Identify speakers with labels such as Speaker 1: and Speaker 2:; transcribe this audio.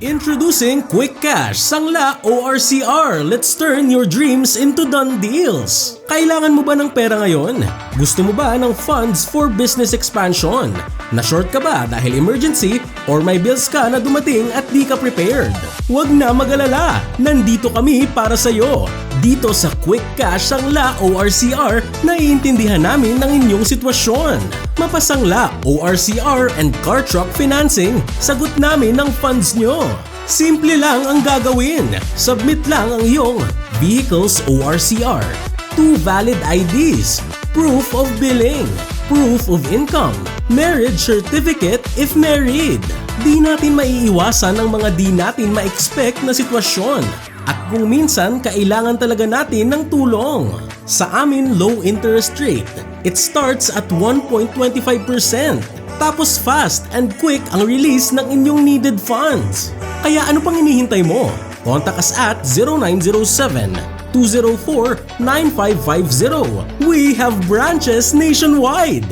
Speaker 1: Introducing Quick Cash Sangla ORCR. Let's turn your dreams into done deals. Kailangan mo ba ng pera ngayon? Gusto mo ba ng funds for business expansion? Na-short ka ba dahil emergency or may bills ka na dumating at di ka prepared? Huwag na mag-alala. Nandito kami para sa'yo. Dito sa Quick Cash Sangla ORCR, naiintindihan namin ang inyong sitwasyon. Mapasangla, ORCR and car truck financing, sagot namin ang funds nyo. Simple lang ang gagawin. Submit lang ang iyong Vehicles ORCR, 2 valid IDs, proof of billing, proof of income, marriage certificate if married. Di natin maiiwasan ang mga di natin ma-expect na sitwasyon. At kung minsan, kailangan talaga natin ng tulong. Sa amin, low interest rate. It starts at 1.25%. Tapos fast and quick ang release ng inyong needed funds. Kaya ano pang hinihintay mo? Contact us at 0907-204-9550. We have branches nationwide.